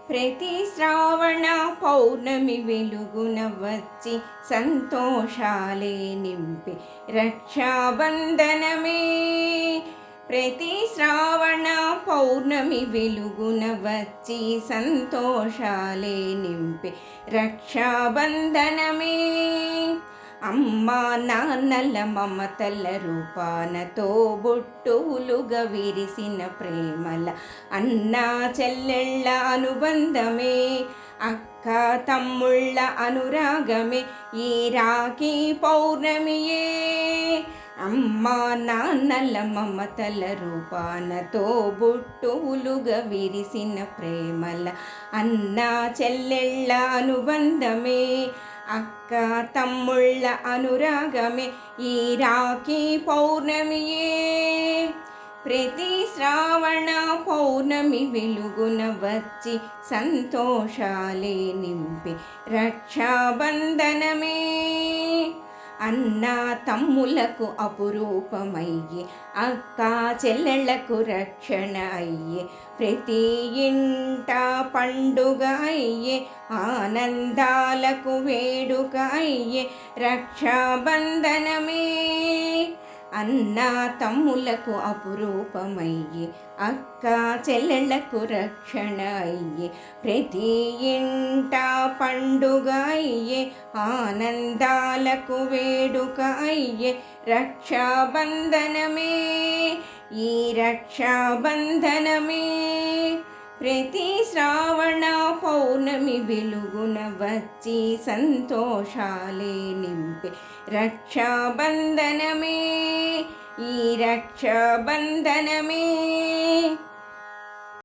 ప్రతి శ్రావణ పౌర్ణమి వెలుగున వచ్చి సంతోషాలే నింపి రక్షాబంధనమే. ప్రతి శ్రావణ పౌర్ణమి వెలుగున వచ్చి సంతోషాలే నింపి రక్షాబంధనమే. అమ్మా నాన్నల మమతల రూపానతో బొట్టులుగా విరిసిన ప్రేమల అన్నా చెల్లెళ్ళ అనుబంధమే. అక్క తమ్ముళ్ళ అనురాగమే ఈ రాఖీ పౌర్ణమియే. అమ్మా నాన్నల మమతల రూపానతో బొట్టులుగా విరిసిన ప్రేమల అన్నా చెల్లెళ్ళ అనుబంధమే. అక్క తమ్ముళ్ళ అనురాగమే ఈ రాఖీ పౌర్ణమియే. ప్రతి శ్రావణ పౌర్ణమి వెలుగున వచ్చి సంతోషాలే నింపి రక్షాబంధనమే. అన్నా తమ్ములకు అపురూపమయ్యే అక్క చెల్లెళ్లకు రక్షణ అయ్యే. ప్రతి ఇంట పండుగ అయ్యే ఆనందాలకు వేడుక అయ్యే రక్షాబంధనమే. అన్నా తమ్ములకు అపురూపమయ్యే అక్క చెల్లెళ్లకు రక్షణ అయ్యే. ప్రతి ఇంట పండుగ అయ్యే ఆనందాలకు వేడుక అయ్యే రక్షాబంధనమే. ఈ రక్షాబంధనమే ప్రతి శ్రావణ పౌర్ణమి వెలుగున వచ్చి సంతోషాలే నింపే రక్షాబంధనమే. ఈ రక్షాబంధనమే.